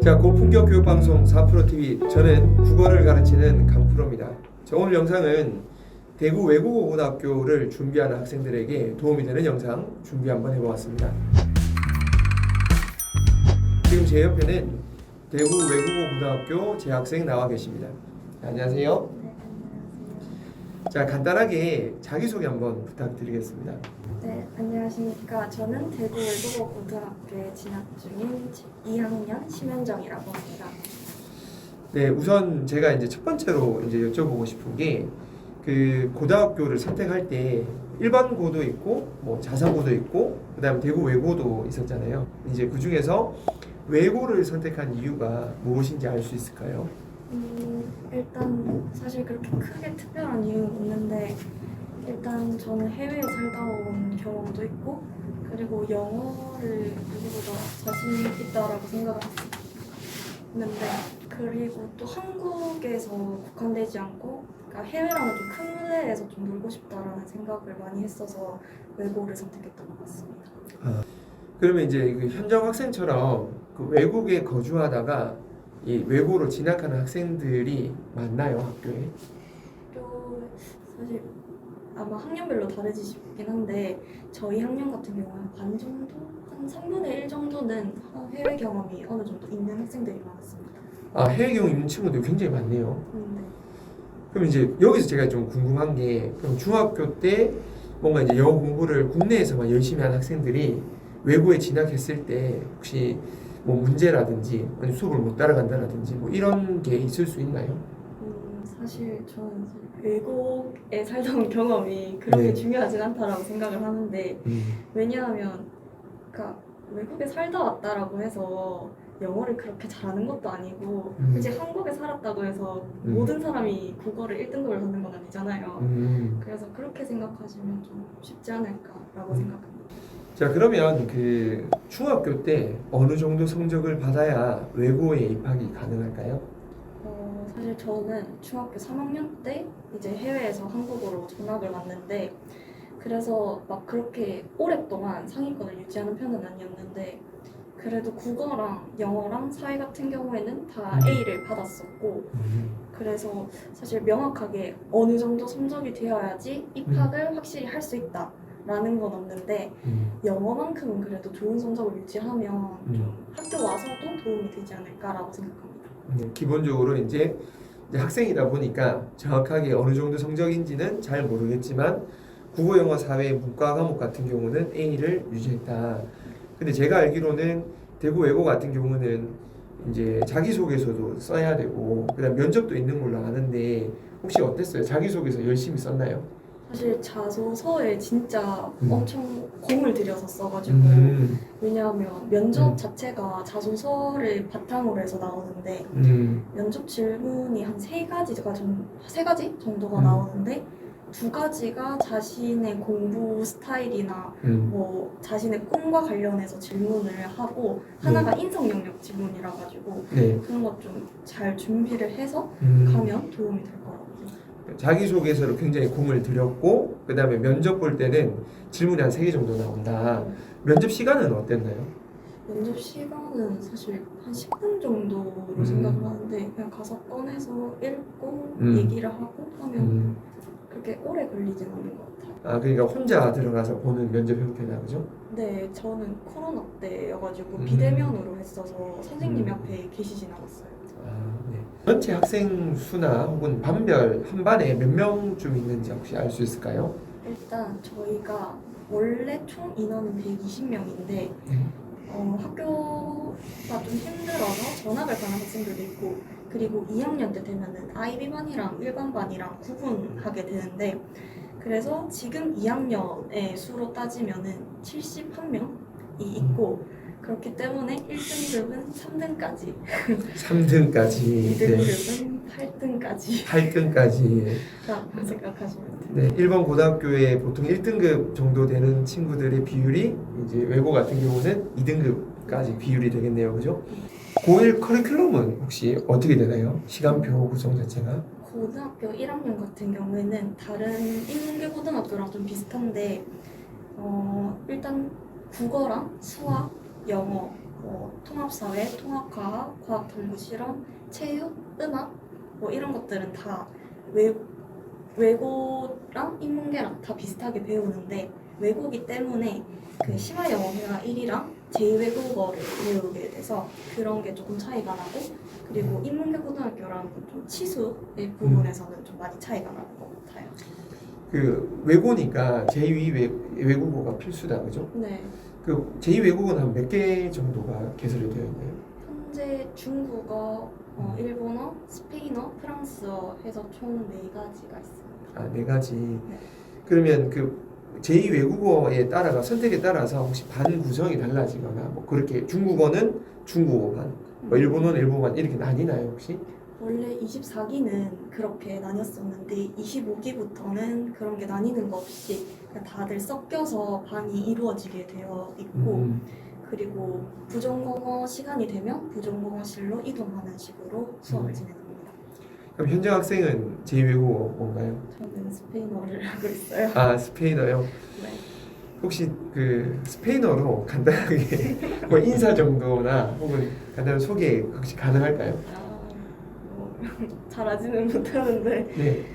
자, 고품격 교육방송 4프로TV, 저는 국어를 가르치는 강프로입니다. 자, 오늘 영상은 대구 외국어고등학교를 준비하는 학생들에게 도움이 되는 영상 준비 한번 해보았습니다. 지금 제 옆에는 대구 외국어고등학교 재학생 나와 계십니다. 자, 안녕하세요. 네, 안녕하세요. 자, 간단하게 자기소개 한번 부탁드리겠습니다. 네, 안녕하십니까. 저는 대구 외국어고등학교에 진학 중인 2학년 심현정이라고 합니다. 네, 우선 제가 이제 첫 번째로 이제 여쭤보고 싶은 게 그 고등학교를 선택할 때 일반고도 있고 뭐 자사고도 있고 그다음에 대구 외고도 있었잖아요. 이제 그 중에서 외고를 선택한 이유가 무엇인지 알 수 있을까요? 일단 사실 그렇게 크게 특별한 이유는 없는데 일단 저는 해외에 살다 온 경험도 있고 그리고 영어를 누구보다 자신 있다라고 생각을 했는데 그리고 또 한국에서 국한되지 않고 그러니까 해외랑은 좀 큰 무대에서 좀 놀고 싶다라는 생각을 많이 했어서 외고를 선택했던 것 같습니다. 그러면 이제 그 현정 학생처럼 그 외국에 거주하다가 이 외고로 진학하는 학생들이 많나요, 학교에? 또 사실 아마 학년별로 다르지 싶긴 한데 저희 학년 같은 경우는 반 정도? 한 3분의 1 정도는 해외 경험이 어느 정도 있는 학생들이 많았습니다. 아, 해외 경험 있는 친구들이 굉장히 많네요. 네. 그럼 이제 여기서 제가 좀 궁금한 게 그럼 중학교 때 뭔가 이제 영어 공부를 국내에서만 열심히 한 학생들이 외고에 진학했을 때 혹시 뭐 문제라든지 아니면 수업을 못 따라간다라든지 뭐 이런 게 있을 수 있나요? 사실 저는 외국에 살다 온 경험이 그렇게 네. 중요하진 않다라고 생각을 하는데 왜냐하면 그러니까 외국에 살다 왔다라고 해서 영어를 그렇게 잘하는 것도 아니고 굳이 한국에 살았다고 해서 모든 사람이 국어를 1등급을 받는 건 아니잖아요. 그래서 그렇게 생각하시면 좀 쉽지 않을까라고 생각합니다. 자, 그러면 그 중학교 때 어느 정도 성적을 받아야 외고에 입학이 가능할까요? 사실 저는 중학교 3학년 때 이제 해외에서 한국으로 전학을 왔는데 그래서 막 그렇게 오랫동안 상위권을 유지하는 편은 아니었는데 그래도 국어랑 영어랑 사회 같은 경우에는 다 A를 받았었고 그래서 사실 명확하게 어느 정도 성적이 되어야지 입학을 확실히 할 수 있다 라는 건 없는데 영어만큼은 그래도 좋은 성적을 유지하면 좀 학교 와서도 도움이 되지 않을까라고 생각합니다. 기본적으로 이제 학생이다 보니까 정확하게 어느 정도 성적인지는 잘 모르겠지만 국어, 영어, 사회, 문과 과목 같은 경우는 A를 유지했다. 근데 제가 알기로는 대구 외고 같은 경우는 이제 자기소개서도 써야 되고 그다음 면접도 있는 걸로 아는데 혹시 어땠어요? 자기소개서 열심히 썼나요? 사실 자소서에 진짜 엄청 공을 들여서 써가지고 왜냐하면 면접 자체가 자소서를 바탕으로 해서 나오는데 면접 질문이 한 세 가지 정도가 나오는데 두 가지가 자신의 공부 스타일이나 뭐 자신의 꿈과 관련해서 질문을 하고 하나가 인성 영역 질문이라 가지고 그런 것 좀 잘 준비를 해서 가면 도움이 될 거라고 생각합니다. 자기소개서로 굉장히 공을 들였고 그 다음에 면접 볼 때는 질문이 한 3개 정도 나온다. 면접 시간은 어땠나요? 면접 시간은 사실 한 10분 정도로 생각을 하는데 그냥 가서 꺼내서 읽고 얘기를 하고 하면 그렇게 오래 걸리진 않는 것 같아요. 아, 그러니까 혼자 들어가서 보는 면접 형태다, 그죠? 네, 저는 코로나 때여가지고 비대면으로 했어서 선생님이 앞에 계시진 않았어요. 아, 네. 전체 학생 수나 혹은 반별 한 반에 몇 명쯤 있는지 혹시 알 수 있을까요? 일단 저희가 원래 총 인원은 120명인데 학교가 좀 힘들어서 전학을 가는 학생들도 있고 그리고 2학년 때 되면은 IB반이랑 일반반이랑 구분하게 되는데 그래서 지금 2학년의 수로 따지면은 71명이 있고 그렇기 때문에 1등급은 3등까지 3등까지 2등급은 8등까지 8등까지 라고 생각하시면 돼요. 네, 일본 고등학교에 보통 1등급 정도 되는 친구들의 비율이 이제 외고 같은 경우는 2등급까지 비율이 되겠네요, 그죠? 고1 커리큘럼은 혹시 어떻게 되나요? 시간표 구성 자체가? 고등학교 1학년 같은 경우에는 다른 인문계 고등학교랑 좀 비슷한데 일단 국어랑 수학, 영어 뭐 통합사회, 통합과학, 과학탐구 실험, 체육, 음악 뭐 이런 것들은 다 외고랑 인문계랑 다 비슷하게 배우는데 외고기 때문에 그 심화영어회화 1이랑 제2외국어를 배우게 돼서 그런 게 조금 차이가 나고 그리고 인문계 고등학교랑 좀 치수의 부분에서는 좀 많이 차이가 나는 것 같아요. 그 외고니까 제2 외국어가 필수다, 그죠? 네. 그 제2 외국어는 한 몇 개 정도가 개설이 되어 있나요? 현재 중국어, 일본어, 스페인어, 프랑스어 해서 총 4가지가 있습니다. 아, 4가지. 그러면 그 제2 외국어에 따라가 선택에 따라서 혹시 반 구성이 달라지거나 뭐 그렇게 중국어는 중국어 반, 뭐 일본어는 일본어 반 이렇게 나뉘나요 혹시? 원래 24기는 그렇게 나뉘었었는데 25기부터는 그런 게 나뉘는 거 없이 그냥 다들 섞여서 반이 이루어지게 되어 있고 그리고 부전공어 시간이 되면 부전공어실로 이동하는 식으로 수업을 진행합니다. 그럼 현장 학생은 제2 외국어 뭔가요? 저는 스페인어를 하고 있어요. 아, 스페인어요? 네. 혹시 그 스페인어로 간단하게 뭐 인사 정도나 혹은 간단한 소개 혹시 가능할까요? 잘하지는 못하는데 네.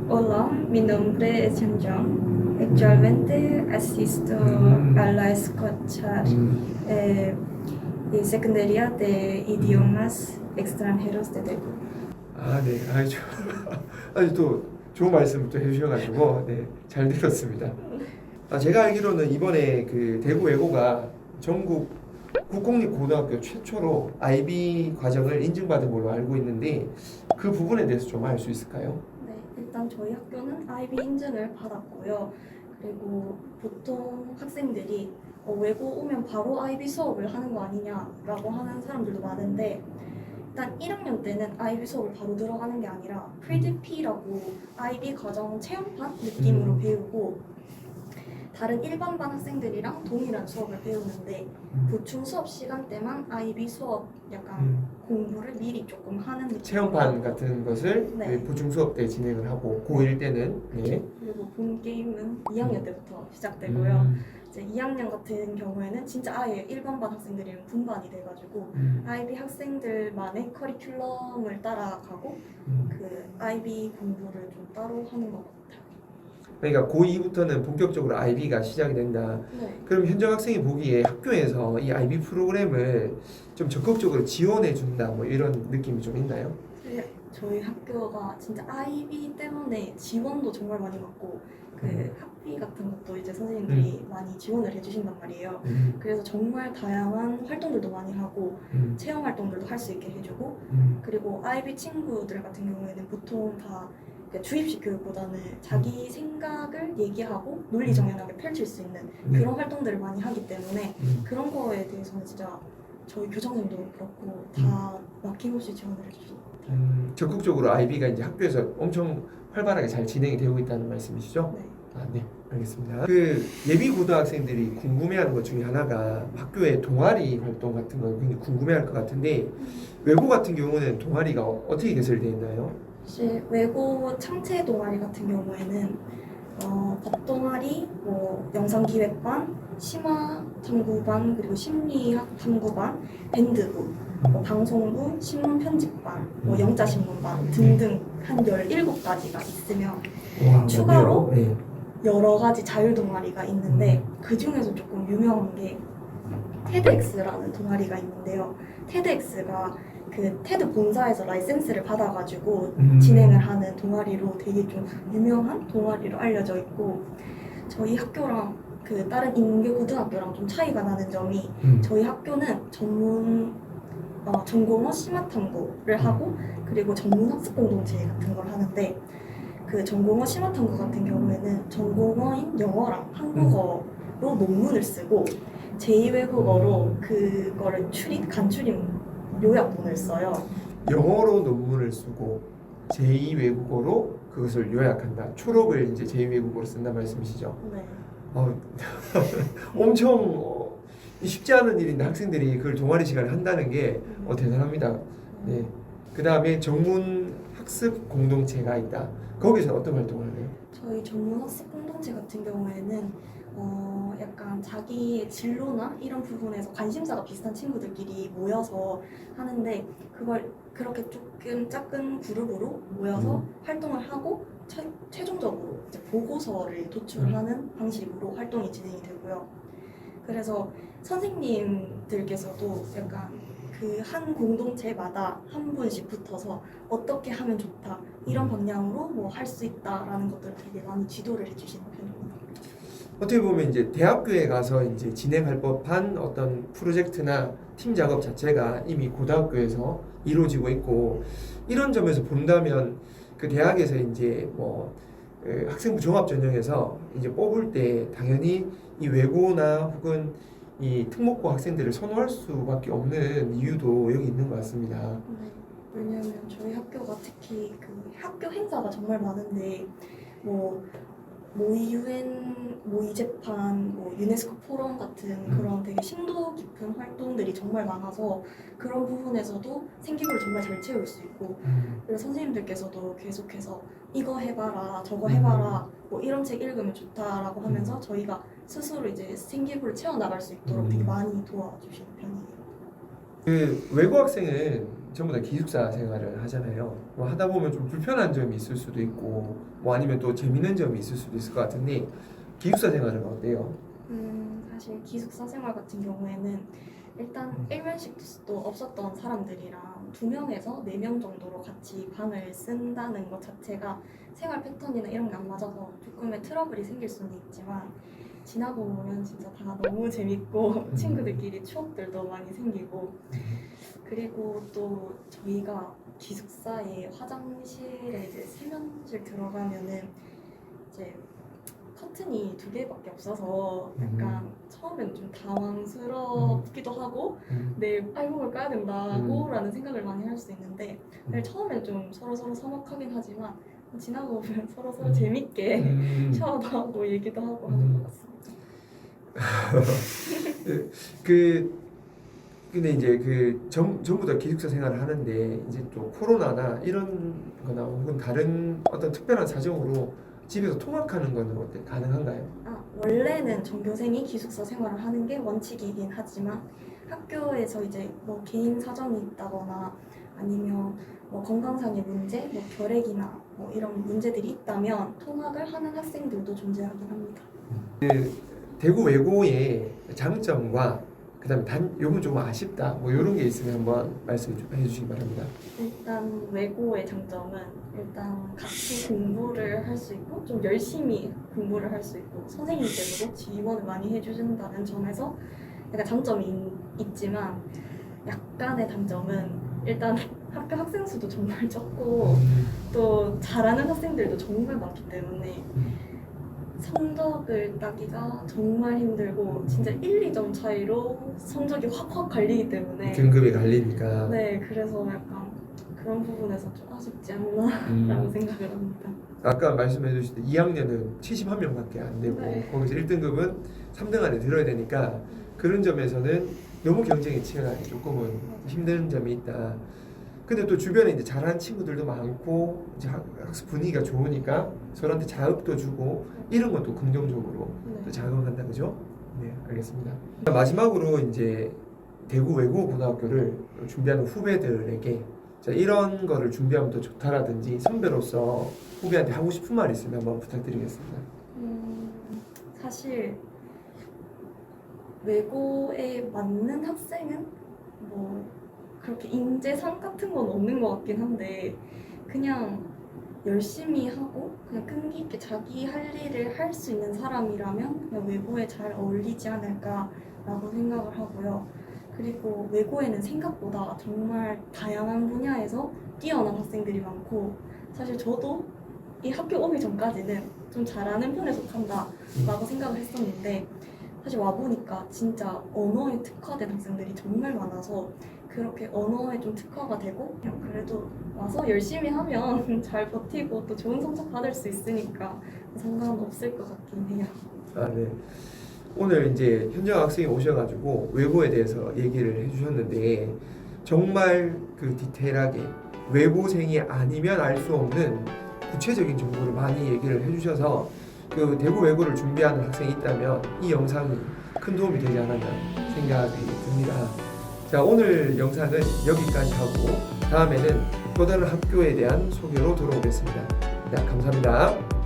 Hola, mi nombre es Chanjong. Actualmente asisto a la escuela secundaria de idiomas extranjeros de Daegu. 아, 네. 아주 또 좋은 말씀 또 해주셔가지고 네, 잘 들었습니다. 제가 알기로는 이번에 그 대구 외고가 전국 국공립고등학교 최초로 IB 과정을 인증받은 걸로 알고 있는데 그 부분에 대해서 좀 알 수 있을까요? 네, 일단 저희 학교는 IB 인증을 받았고요. 그리고 보통 학생들이 외고 오면 바로 IB 수업을 하는 거 아니냐라고 하는 사람들도 많은데 일단 1학년 때는 IB 수업을 바로 들어가는 게 아니라 프리디피라고 IB 과정 체험판 느낌으로 배우고 다른 일반반 학생들이랑 동일한 수업을 배우는데 보충 수업 시간 때만 IB 수업 약간 공부를 미리 조금 하는 느낌. 체험판 같은 것을 네. 보충 수업 때 진행을 하고 고1 때는 네. 그리고 본 게임은 2학년 때부터 시작되고요. 이제 2학년 같은 경우에는 진짜 아예 일반반 학생들이랑 분반이 돼가지고 IB 학생들만의 커리큘럼을 따라가고 그 IB 공부를 좀 따로 하는 것 같아요. 그러니까 고2부터는 본격적으로 IB가 시작이 된다. 네. 그럼 현장 학생이 보기에 학교에서 이 IB 프로그램을 좀 적극적으로 지원해 준다 뭐 이런 느낌이 좀 있나요? 저희 학교가 진짜 IB 때문에 지원도 정말 많이 받고 그 학비 같은 것도 이제 선생님들이 많이 지원을 해주신단 말이에요. 그래서 정말 다양한 활동들도 많이 하고 체험 활동들도 할 수 있게 해주고 그리고 IB 친구들 같은 경우에는 보통 다 주입식 교육보다는 자기 생각을 얘기하고 논리정연하게 펼칠 수 있는 그런 활동들을 많이 하기 때문에 그런 거에 대해서는 진짜 저희 교장님도 그렇고 다 막힘없이 지원을 해주십니다. 적극적으로 IB가 이제 학교에서 엄청 활발하게 잘 진행이 되고 있다는 말씀이시죠? 네. 아, 네, 알겠습니다. 그 예비 고등학생들이 궁금해하는 것 중에 하나가 학교의 동아리 활동 같은 거 굉장히 궁금해할 것 같은데 외고 같은 경우는 동아리가 어떻게 개설되어 있나요? 사실 외고 창체 동아리 같은 경우에는 법동아리, 뭐 영상기획반, 심화탐구반, 그리고 심리학 탐구반, 밴드부, 방송부, 신문편집반, 뭐 영자신문반 등등 한 17가지가 있으며 와, 추가로 네. 여러 가지 자율 동아리가 있는데 그 중에서 조금 유명한 게 테드엑스라는 동아리가 있는데요. 테드엑스가 그 테드 본사에서 라이센스를 받아가지고 진행을 하는 동아리로 되게 좀 유명한 동아리로 알려져 있고 저희 학교랑 그 다른 인문계 고등학교랑 좀 차이가 나는 점이 저희 학교는 전공어 심화탐구를 하고 그리고 전문 학습 공동체 같은 걸 하는데 그 전공어 심화탐구 같은 경우에는 전공어인 영어랑 한국어로 논문을 쓰고 제2외국어로 그거를 간추림 요약본을 써요. 영어로 논문을 쓰고 제2 외국어로 그것을 요약한다. 초록을 이제 제2 외국어로 쓴다 말씀이시죠? 네. 엄청 쉽지 않은 일인데 학생들이 그걸 동아리 시간에 한다는 게 대단합니다. 네. 그 다음에 전문 학습 공동체가 있다. 거기서 어떤 활동을 하나요? 저희 전문 학습 공동체 같은 경우에는 약간 자기의 진로나 이런 부분에서 관심사가 비슷한 친구들끼리 모여서 하는데 그걸 그렇게 조금 작은 그룹으로 모여서 활동을 하고 최종적으로 이제 보고서를 도출하는 방식으로 활동이 진행이 되고요. 그래서 선생님들께서도 약간 그 한 공동체마다 한 분씩 붙어서 어떻게 하면 좋다 이런 방향으로 뭐 할 수 있다라는 것들을 되게 많이 지도를 해주시는 편입니다. 어떻게 보면 이제 대학교에 가서 이제 진행할 법한 어떤 프로젝트나 팀 작업 자체가 이미 고등학교에서 이루어지고 있고, 이런 점에서 본다면 그 대학에서 이제 뭐 학생부 종합 전형에서 이제 뽑을 때 당연히 이 외고나 혹은 이 특목고 학생들을 선호할 수밖에 없는 이유도 여기 있는 것 같습니다. 네, 왜냐하면 저희 학교가 특히 그 학교 행사가 정말 많은데 뭐 모의 유엔, 모의 재판, 뭐 유네스코 포럼 같은 그런 되게 심도 깊은 활동들이 정말 많아서 그런 부분에서도 생기부를 정말 잘 채울 수 있고, 그래서 선생님들께서도 계속해서 이거 해봐라, 저거 해봐라, 뭐 이런 책 읽으면 좋다라고 하면서 저희가 스스로 이제 생기부를 채워나갈 수 있도록 되게 많이 도와주시는 편이에요. 그 외고 학생은 전부 다 기숙사 생활을 하잖아요. 뭐 하다 보면 좀 불편한 점이 있을 수도 있고, 뭐 아니면 또 재밌는 점이 있을 수도 있을 것 같은데, 기숙사 생활은 어때요? 사실 기숙사 생활 같은 경우에는 일단 일면식도 없었던 사람들이랑 2명에서 4명 정도로 같이 방을 쓴다는 것 자체가 생활 패턴이나 이런 게 안 맞아서 조금의 트러블이 생길 수는 있지만, 지나고 보면 진짜 다 너무 재밌고 친구들끼리 추억들도 많이 생기고, 그리고 또 저희가 기숙사에 화장실에 이제 세면실 들어가면은 이제 커튼이 2개밖에 없어서 약간 처음에는 좀 당황스럽기도 하고 내일 빨목을 까야 된다고 라는 생각을 많이 할 수 있는데, 처음에는 좀 서로서로 서먹하긴 하지만 지나고 보면 서로서로 재밌게 샤워도 하고 얘기도 하고 하는 것 같습니다. 근데 이제 전부 다 기숙사 생활을 하는데, 이제 또 코로나나 이런 거나 혹은 다른 어떤 특별한 사정으로 집에서 통학하는 거는 어때? 가능한가요? 원래는 전교생이 기숙사 생활을 하는 게 원칙이긴 하지만 학교에서 이제 뭐 개인 사정이 있다거나 아니면 뭐 건강상의 문제, 뭐 결핵이나 뭐 이런 문제들이 있다면 통학을 하는 학생들도 존재하긴 합니다. 대구 외고의 장점과 그다음에 요건 조금 아쉽다 뭐 이런 게 있으면 한번 말씀 좀 해주시기 바랍니다. 일단 외고의 장점은 일단 같이 공부를 할 수 있고 좀 열심히 공부를 할 수 있고 선생님께서도 지원을 많이 해주신다는 점에서 약간 장점이 있지만, 약간의 단점은 일단 학교 학생 수도 정말 적고 또 잘하는 학생들도 정말 많기 때문에 성적을 따기가 정말 힘들고 진짜 1, 2점 차이로 성적이 확확 갈리기 때문에 등급이 갈리니까. 네, 그래서 약간 그런 부분에서 좀 아쉽지 않나라고 생각을 합니다. 아까 말씀해 주실 때 2학년은 71명밖에 안 되고 네. 거기서 1등급은 3등 안에 들어야 되니까 그런 점에서는 너무 경쟁이 치열하게 조금은 힘든 점이 있다. 근데 또 주변에 이제 잘하는 친구들도 많고 이제 학습 분위기가 좋으니까 서로한테 자극도 주고 이런 것도 긍정적으로 또 작용한다, 그죠? 네, 알겠습니다. 마지막으로 이제 대구 외고 고등학교를 준비하는 후배들에게 자, 이런 거를 준비하면 더 좋다라든지 선배로서 후배한테 하고 싶은 말 있으면 한번 부탁드리겠습니다. 사실 외고에 맞는 학생은 뭐 그렇게 인재상 같은 건 없는 것 같긴 한데, 그냥 열심히 하고 그냥 끈기 있게 자기 할 일을 할 수 있는 사람이라면 그냥 외고에 잘 어울리지 않을까라고 생각을 하고요. 그리고 외고에는 생각보다 정말 다양한 분야에서 뛰어난 학생들이 많고, 사실 저도 이 학교 오기 전까지는 좀 잘하는 편에 속한다라고 생각을 했었는데, 사실 와보니까 진짜 언어에 특화된 학생들이 정말 많아서 그렇게 언어에 좀 특화가 되고 그냥 그래도 와서 열심히 하면 잘 버티고 또 좋은 성적 받을 수 있으니까 상관없을 것 같긴 해요. 네. 오늘 이제 현정 학생이 오셔가지고 외고에 대해서 얘기를 해주셨는데 정말 그 디테일하게 외고생이 아니면 알 수 없는 구체적인 정보를 많이 얘기를 해주셔서 그 대구 외고를 준비하는 학생이 있다면 이 영상이 큰 도움이 되지 않았나 생각이 듭니다. 자, 오늘 영상은 여기까지 하고 다음에는 또 다른 학교에 대한 소개로 돌아오겠습니다. 자, 감사합니다.